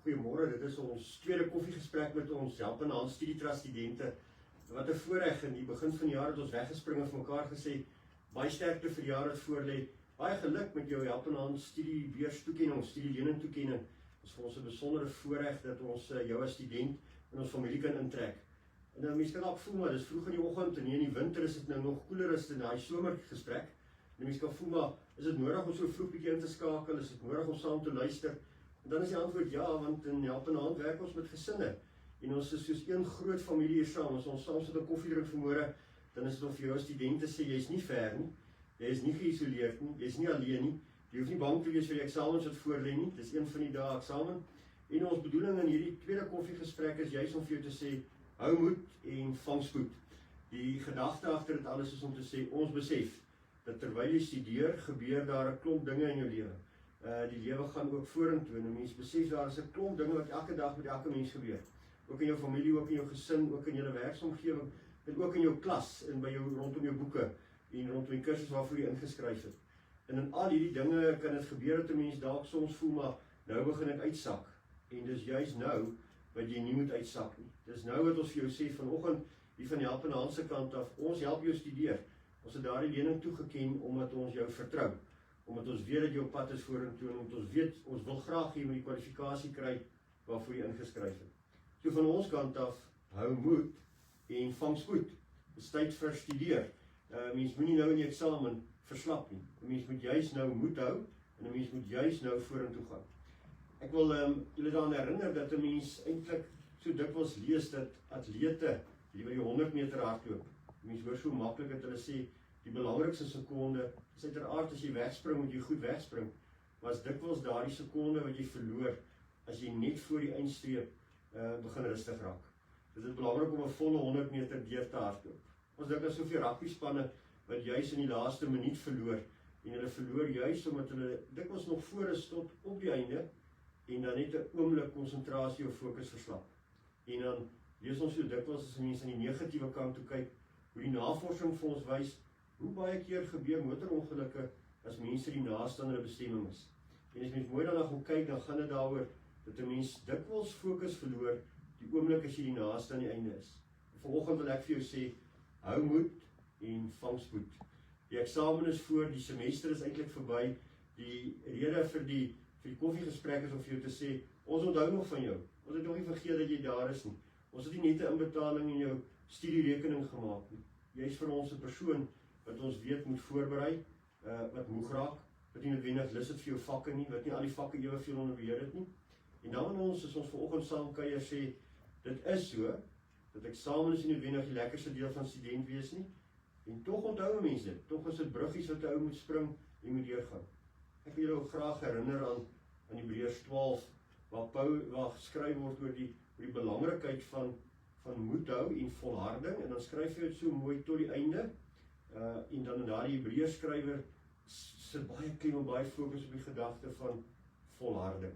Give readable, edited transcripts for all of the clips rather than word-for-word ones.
Goeiemôre, dit is ons tweede koffiegesprek met ons Helpende Hand Studietrust studente. Wat 'n voorreg, in die begin van die jaar het ons weggespring en vir mekaar gesê, baie sterkte vir die jaar wat voorlê. Baie geluk met jou Helpende Hand studiebeurs toekenning, studielening toekenning. Dit is vir ons 'n besondere voorreg dat ons jou as student in ons familie kan intrek. En nou mense kan ook voel, maar dis vroeg in die oggend en hier in die winter is dit nou nog koeler as in daai somergesprek. En mense kan voel, maar is dit nodig om so vroeg bietjie in te skakel? Is dit nodig om saam te luister? En dan is die antwoord ja, want in Helpende Hand werk ons met gesinne. En ons is soos een groot familie hier saam. As ons saam sit 'n koffie drink vanmôre, dan is dit of vir jou as studente sê, jy's nie ver nie, jy is nie geïsoleerd nie, jy's nie alleen nie, jy hoef nie bang te wees vir die eksamens wat voorlê nie, dis een van die dae eksamen. En ons bedoeling in hierdie tweede koffiegesprek is juis om vir jou te sê, hou moed en vang spoed. Die gedagte agter dit alles is om te sê, ons besef dat terwyl jy studeer, gebeur daar 'n klomp dinge in jou lewe. Die lewe gaan ook vorentoe en 'n mens besef daar is 'n klomp dinge wat elke dag met elke mens gebeur. Ook in jou familie, ook in jou gesin, ook in jou werksomgewing, en ook in jou klas en by jou rondom jou boeke en rondom die kursus waarvoor jy ingeskryf het. En in al hierdie dinge kan dit gebeur dat 'n mens dalk soms voel, maar nou begin ek uitsak. En dis juist nou wat jy nie moet uitsak nie. Dis nou wat ons vir jou sê vanoggend hier van die Helpende Hand se kant af, ons help jou studeer. Ons het daardie lening toegeken omdat ons jou vertrou. Omdat ons weet dat jy op pad is vorentoe en omdat ons weet, ons wil graag hê jy moet die kwalifikasie kry waarvoor jy ingeskryf het. So van ons kant af, hou moed en vang spoed. Dis tyd vir studeer. Mens moenie nou in die eksamen verslap nie. Mens moet juis nou moed hou en mens moet juis nou vorentoe gaan. Ek wil julle daaraan herinner dat 'n mens eintlik so dikwels lees dat atlete die by die 100 meter hardloop. Mens hoor so maklik dat hulle sê die belangrikste sekonde is uiteraard as jy wegspring, moet jy goed wegspring. Maar is dikwels daardie sekonde wat jy verloor as jy net voor die eindstreep begin rustig raak. Dit is belangrik om 'n volle 100 meter deur te hardloop. Ons dink aan soveel rugbyspanne wat juis in die laaste minuut verloor en hulle verloor juis omdat hulle dikwels nog voor is tot op die einde en dan net 'n oomblik konsentrasie of fokus verslap. En dan lees ons so dikwels as mense aan die negatiewe kant toe kyk, hoe die navorsing vir ons wys hoe baie keer gebeur motorongelukke as mense die naaste aan hulle bestemming is. En as mens mooi daarna gaan kyk, dan gaan dit daaroor dat 'n mens dikwels fokus verloor die oomblik as jy die naaste aan die einde is. Vanoggend wil ek vir jou sê, hou moed en vang spoed. Die eksamen is voor, die semester is eintlik verby. Die rede vir die koffiegesprek is om vir jou te sê, ons onthou nog van jou. Ons het nog nie vergeet dat jy daar is nie. Ons het nie net 'n inbetaling in jou studierekening gemaak nie. Jy is vir ons 'n persoon wat ons weet moet voorberei, wat moeg raak, wat nie noodwendig lus het vir jou vakke nie, wat nie al die vakke eweveel onder beheer het nie. En dan in ons, as ons vanoggend saam kuier sê, dit is so, dat eksamen is nie noodwendig die lekkerste deel van student wees nie, en tog onthou mense dit, tog is dit bruggies wat 'n ou moet spring en moet deurgaan. Ek wil julle graag herinner aan Hebreërs 12, waar geskryf word oor die belangrikheid van moed hou en volharding, en dan skryf hy dit so mooi tot die einde, en dan in daardie Hebreërs skrywer sit baie klem en baie fokus op die gedagte van volharding.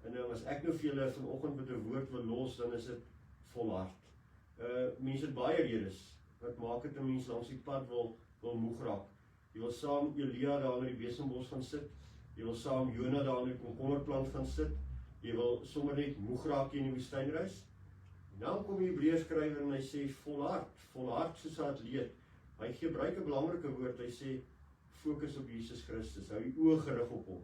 En as ek nou vir julle vanoggend met 'n woord wil los, dan is dit volhard. Mense het baie redes wat maak dit 'n mens langs die pad wil moeg raak. Jy wil saam Elia daar in die besembos gaan sit, jy wil saam Jona daar in die komkommerplant gaan sit, jy wil sommer net moeg raak in die woestynreis. En dan kom die Hebreërs skrywer en hy sê volhard soos 'n atleet. Hy gebruik 'n belangrike woord, hy sê fokus op Jesus Christus, hou die oë gerig op hom.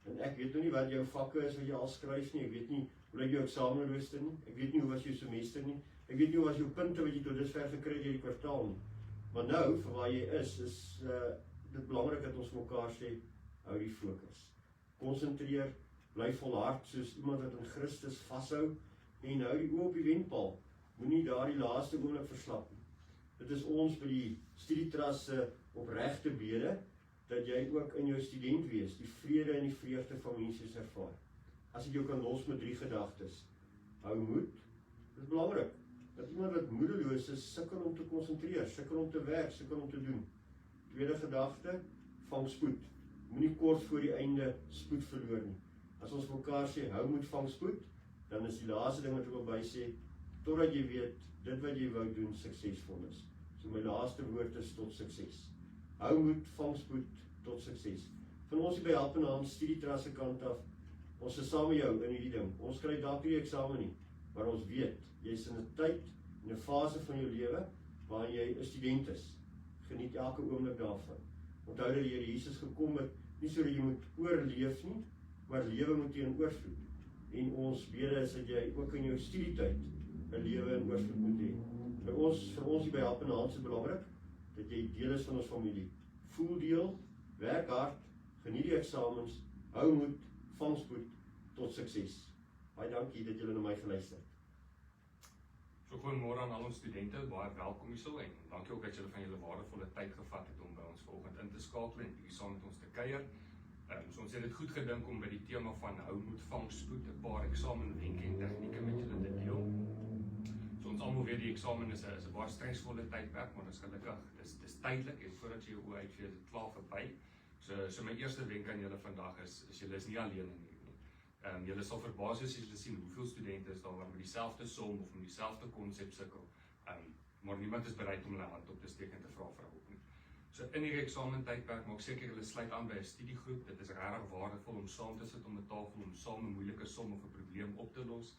En ek weet nou nie wat jou vakke is wat jy al skryf nie, ek weet nie hoe lyk jou eksamenrooster nie, ek weet nie hoe was jou semester nie, ek weet nie hoe was jou punte wat jy tot dusver gekry het hierdie kwartaal nie. Maar nou, vir waar jy is dit belangrik dat ons vir mekaar sê, hou die fokus. Konsentreer, bly volhard soos iemand wat in Christus vashou en hou die oë op die wenpaal. Moenie daardie laaste oomblik verslap nie. Dit is ons by die Studietrust se opregte bede, dat jy ook in jou student wees, die vrede en die vreugde van mense ervaar. As ek jou kan los met 3 gedagtes. Hou moed, dit is belangrik, dat iemand wat moedeloos is, sukkel om te konsentreer, sukkel om te werk, sukkel om te doen. Tweede gedagte, vang spoed. Moenie kort voor die einde spoed verloor nie. As ons mekaar sê, hou moed, vang spoed, dan is die laaste ding wat ek wil by sê, totdat jy weet, dit wat jy wou doen, suksesvol is. So my laaste woord is tot sukses. Hou moed, vang spoed, tot sukses. Van ons by Helpende Hand Studietrust se kant af, ons is saam met jou in hierdie ding. Ons kry dalk nie die eksamen nie, maar ons weet, jy is in 'n tyd, in 'n fase van jou lewe, waarin jy 'n student is. Geniet elke oomblik daarvan. Onthou dat die Here Jesus gekom het, nie sodat jy moet oorleef nie, maar lewe moet teen oorvloed. En ons bede is dat jy ook in jou studietyd 'n lewe in oorvloed moet hê. Vir ons hier by Helpende Hand is belangrik, dat jy deel is van ons familie. Voel deel, werk hard, geniet die eksamens, hou moed, vang spoed, tot sukses. Baie dankie dat julle na my geluister het. So goeiemôre aan al ons studente, baie welkom hierso en dankie ook dat julle van julle waardevolle tyd gevat het om by ons vanoggend in te skakel en hier saam met ons te kuier. So ons het dit goed gedink om by die tema van hou moed, vang spoed 'n paar eksamenwenke en tegnieke met julle te deel. So ons almal weet die eksamen is 'n baie stresvolle tydperk, maar dit is gelukkig, dis tydelik en voordat jy jou oë uitvee, is dit klaar verby. So my eerste wenk aan julle vandag is julle is nie alleen in hierdie nie. Julle sal verbaas wees as julle sien hoeveel studente is daar wat met dieselfde som of met dieselfde konsep sukkel. Maar niemand is bereid om hulle hand op te steek en te vra vir hulp nie. So in hierdie eksamentydperk maak seker julle sluit aan by 'n studiegroep. Dit is regtig waardevol om saam te sit om 'n tafel om saam 'n moeilike som of 'n probleem op te los.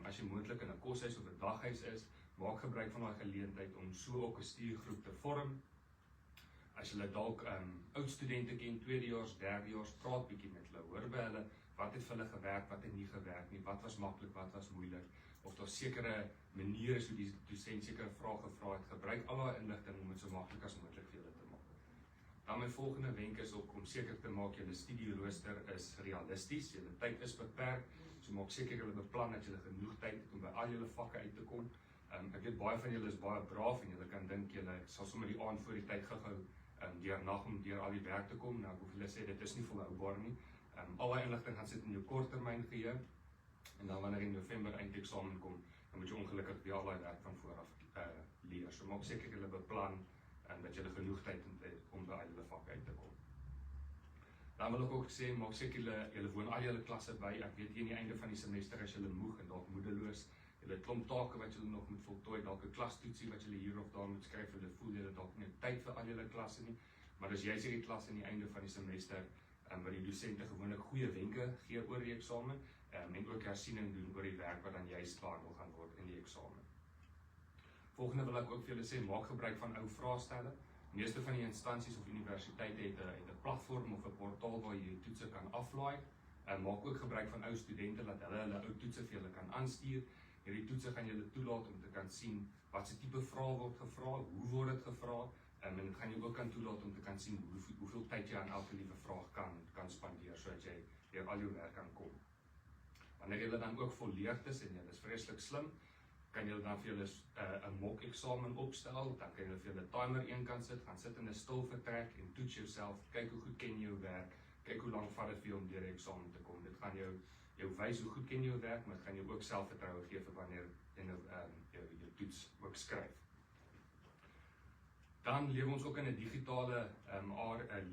As jy moontlik in 'n koshuis of 'n daghuis is, maak gebruik van daai geleentheid om so ook 'n stuurgroep te vorm. As julle dalk oud studente ken, tweedejaars, derdejaars, praat bietjie met hulle, hoor by hulle wat het vir hulle gewerk, wat het nie gewerk nie, wat was maklik, wat was moeilik, of daar sekere maniere hoe die dosent sekere vrae gevra het, gebruik al daai inligting om dit so maklik as moontlik vir julle te maak. Dan my volgende wenk is ook om seker te maak julle studierooster is realisties, julle tyd is beperk, so maak seker julle beplan dat julle genoeg tyd het om by al julle vakke uit te kom. Ek weet baie van julle is baie braaf en julle kan dink julle sal sommer die aand voor die tyd gehou deur nag om deur al die werk te kom. Nou ek hoef julle sê dit is nie volhoubaar nie. Al die inligting gaan sit in jou korttermyn geheue en dan wanneer in November eindeksamen kom, dan moet jy ongelukkig weer al die werk van vooraf leer. So maak seker julle beplan en dat julle genoeg tyd het om by al julle vakke uit te kom. Dan wil ek ook sê, maak seker julle woon al julle klasse by. Ek weet hier aan die einde van die semester as julle moeg en dalk moedeloos, julle het klomp take wat julle nog moet voltooi, dalk 'n klastoetsie wat julle hier of daar moet skryf, julle voel julle dalk nie tyd vir al julle klasse nie, maar as jy hierdie klas aan die einde van die semester waar die dosente gewoonlik goeie wenke gee oor die eksamen en ook hersiening doen oor die werk wat dan juist behandel gaan word in die eksamen. Volgende wil ek ook vir julle sê, maak gebruik van ou vraestelle. Meeste van die instansies of universiteite het 'n platform of 'n portaal waar jy toetse kan aflaai. Maak ook gebruik van ou studente dat hulle ou toetse vir julle kan aanstuur. Hierdie toetse gaan julle toelaat om te kan sien wat se tipe vrae word gevra, hoe word dit gevra, en dit gaan jou ook kan toelaat om te kan sien hoeveel tyd jy aan elke liewe vraag kan spandeer sodat jy deur al jou werk kan kom. Wanneer julle dan ook volleerd is en julle is vreeslik slim, kan julle dan vir julle 'n mock eksamen opstel, dan kan julle vir julle timer eenkant sit, gaan sit in 'n stil vertrek en toets jouself, kyk hoe goed ken jy jou werk, kyk hoe lank vat dit vir jou om deur die eksamen te kom. Dit gaan jou wys hoe goed ken jy jou werk, maar dit gaan jou ook selfvertroue gee vir wanneer jy jou toets ook skryf. Dan lewe ons ook in 'n digitale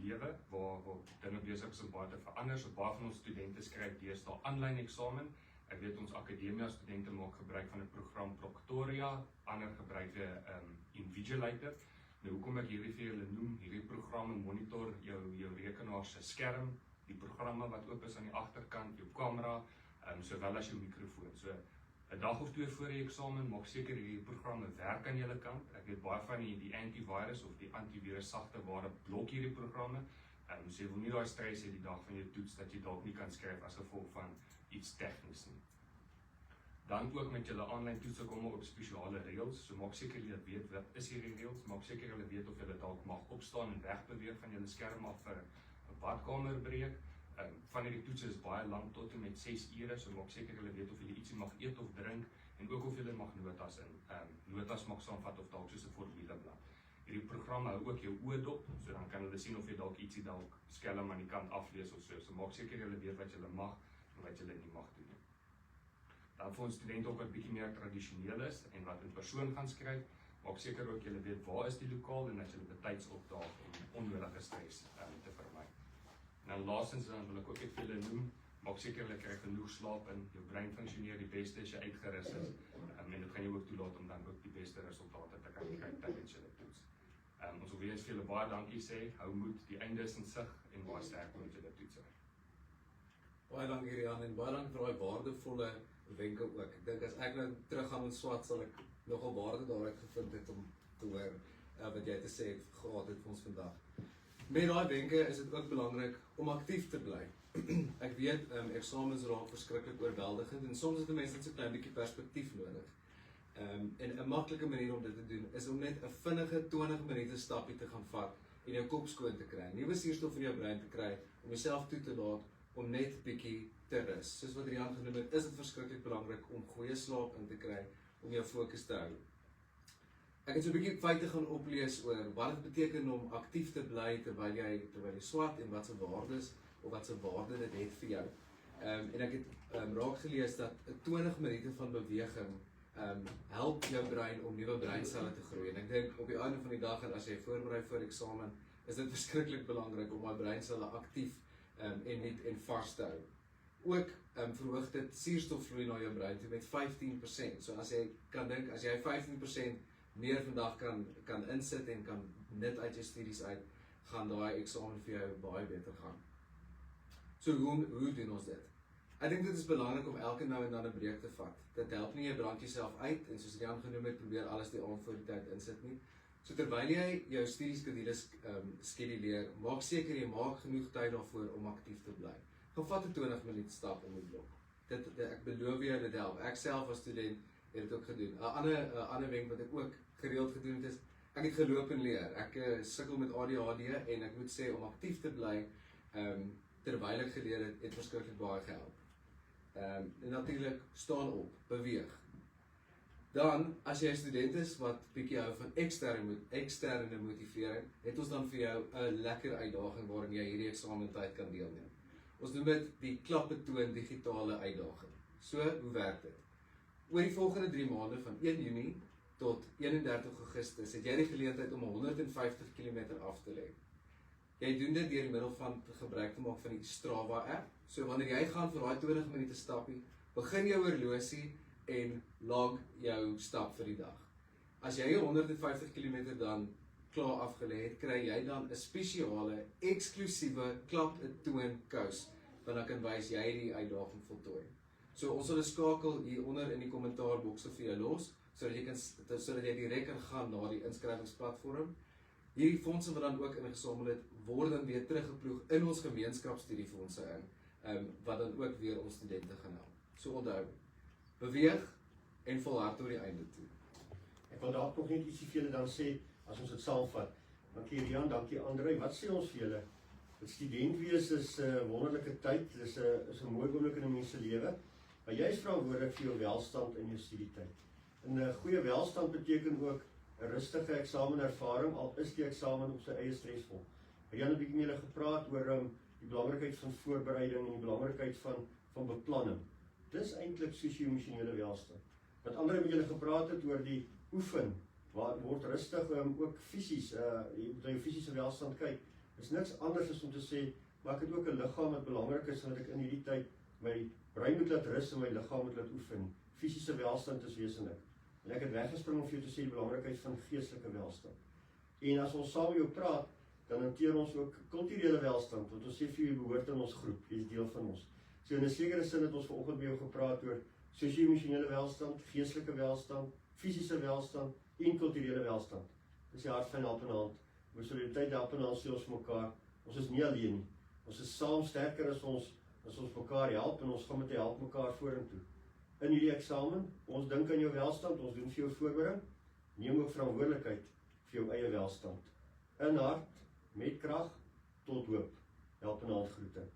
lewe waar dinge besig is om baie te verander. So baie van ons studente skryf deesdae aanlyn eksamen. Ek weet ons akademia studente maak gebruik van 'n program Proctoria, ander gebruik weer Invigilator. Nou hoekom ek hierdie vir julle noem, hierdie programme monitor jou rekenaar se skerm, die programme wat oop is aan die agterkant, jou kamera, sowel as jou mikrofoon. So 'n dag of twee voor die eksamen, maak seker hierdie programme werk aan julle kant. Ek weet baie van die antivirus of die antivirus sagteware blok hierdie programme. So jy wil nie daai stres hê die dag van jou toets dat jy dalk nie kan skryf as gevolg van iets tegnies nie. Dan ook met julle aanlyn toetse kom op spesiale reëls. So maak seker julle weet wat is hierdie reëls, maak seker julle weet of julle dalk mag opstaan en wegbeweeg van julle skerm af vir 'n badkamerbreek. Van hierdie toetse is baie lank tot en met 6 ure, so maak seker julle weet of julle ietsie mag eet of drink en ook of julle mag notas mag saamvat of dalk soos 'n formuleblad. Hierdie program hou ook jou oë dop, so dan kan hulle sien of jy dalk ietsie dalk skelm aan die kant aflees of so. So maak seker julle weet wat julle mag en wat julle nie mag doen nie. Dan vir ons studente ook wat bietjie meer tradisioneel is en wat in persoon gaan skryf, maak seker ook julle weet waar is die lokaal en dat julle betyds opdaag om onnodige stres te vermy. En dan laastens dan wil ek ook net vir julle noem, maak seker julle kry genoeg slaap en jou brein funksioneer die beste as jy uitgerus is. En dit gaan jou ook toelaat om dan ook die beste resultate te kan kry tydens julle toets. Ons wil weer eens vir julle baie dankie sê, hou moed, die einde is in sig en baie sterkte met julle toetse. Baie dankie Rian en baie dankie vir daai waardevolle wenke ook. Ek dink as ek nou terug gaan in SWAT sal ek nogal waarde daaruit gevind het om te hoor wat jy te sê het gehad het vir ons vandag. Met daai wenke is dit ook belangrik om aktief te bly. Ek weet eksamens raak verskriklik oorweldigend en soms het 'n mens net so 'n klein bietjie perspektief nodig. En 'n maklike manier om dit te doen is om net 'n vinnige 20 minute stappie te gaan vat en jou kop skoon te kry. Nuwe suurstof in jou brein te kry om jouself toe te laat om net bietjie te rus. Soos wat Rian genoem het, is dit verskriklik belangrik om goeie slaap in te kry om jou fokus te hou. Ek het so 'n bietjie feite gaan oplees oor wat dit beteken om aktief te bly terwyl jy swat en wat se waardes of wat se waarde dit het vir jou. En ek het raak gelees dat 20 minute van beweging help jou brein om nuwe breinselle te groei. En ek dink op die einde van die dag en as jy voorberei vir eksamen, is dit verskriklik belangrik om daai breinselle aktief en nuut en vars te hou. Ook verhoog dit suurstofvloei na jou brein toe met 15%. So as jy kan dink, as jy 15% meer vandag kan insit en kan net uit jou studies uit, gaan daai eksamen vir jou baie beter gaan. So hoe doen ons dit? Ek dink dit is belangrik om elke nou en dan 'n breek te vat. Dit help nie jy brand jouself uit en soos Rian genoem het, probeer alles die aand voor die tyd insit nie. So terwyl jy jou studieskedules skeduleer, maak seker jy maak genoeg tyd daarvoor om aktief te bly. Gaan vat 'n 20 minute stap om die blok. Ek beloof jou dit help. Ek self as student het dit ook gedoen. 'n ander wenk wat ek ook gereeld gedoen het is, ek het geloop en leer. Ek sukkel met ADHD en ek moet sê om aktief te bly terwyl ek geleer het verskriklik baie gehelp. En natuurlik staan op, beweeg. Dan, as jy 'n student is wat bietjie hou van eksterne motivering, het ons dan vir jou 'n lekker uitdaging waarin jy hierdie eksamentyd kan deelneem. Ons noem dit die Klappetoon digitale uitdaging. So, hoe werk dit? Oor die volgende 3 maande van 1 Junie tot 31 Augustus het jy die geleentheid om 150 km af te lê. Jy doen dit deur die middel van gebruik te maak van die Strava app. So wanneer jy gaan vir daai 20 minute stappie, begin jou horlosie en log jou stap vir die dag. As jy 150 km dan klaar afgelê het, kry jy dan 'n spesiale, eksklusiewe Klappetoon kous wat dan kan wys jy het die uitdaging voltooi. So ons sal 'n skakel hier onder in die kommentaarbokse vir jou los, sodat jy direk kan gaan na die inskrywingsplatform. Hierdie fondse wat dan ook ingesamel het, word dan weer teruggeploeg in ons gemeenskapsstudiefondse wat dan ook weer ons studente gaan help. So onthou, beweeg en volhard tot die einde toe. Ek wil dalk nog net ietsie vir julle dan sê, as ons dit saamvat. Dankie Rian, dankie André. Wat sê ons vir julle? Dat student wees is 'n wonderlike tyd, dis 'n mooi oomblik in 'n mens se lewe. Maar jy is verantwoordelik vir jou welstand in jou studietyd. En 'n goeie welstand beteken ook 'n rustige eksamenervaring, al is die eksamen op sy eie stresvol. Rian het 'n bietjie met julle gepraat oor die belangrikheid van voorbereiding en die belangrikheid van beplanning. Dis eintlik sosio-emosionele welstand. Wat André met julle gepraat het oor die oefen, word rustig ook fisies, jy moet na jou fisiese welstand kyk. Dis niks anders as om te sê, maar ek het ook 'n liggaam wat belangrik is, sodat ek in hierdie tyd my brein moet laat rus en my liggaam moet laat oefen. Fisiese welstand is wesenlik. En ek het weggespring om vir jou te sê die belangrikheid van geestelike welstand. En as ons saam met jou praat, dan hanteer ons ook kulturele welstand, want ons sê vir jou behoort in ons groep, jy is deel van ons. So in 'n sekere sin het ons vanoggend met jou gepraat oor sosio-emosionele welstand, geestelike welstand, fisiese welstand en kulturele welstand. Dis die hart van Helpende Hand. Ons solidariteit Helpende Hand sê ons vir mekaar, ons is nie alleen nie. Ons is saam sterker as ons mekaar help en ons gaan met help mekaar vorentoe. In hierdie eksamen, ons dink aan jou welstand, ons doen vir jou voorbereiding, neem ook verantwoordelikheid vir jou eie welstand. In hart, met krag, tot hoop. Helpende Hand groete.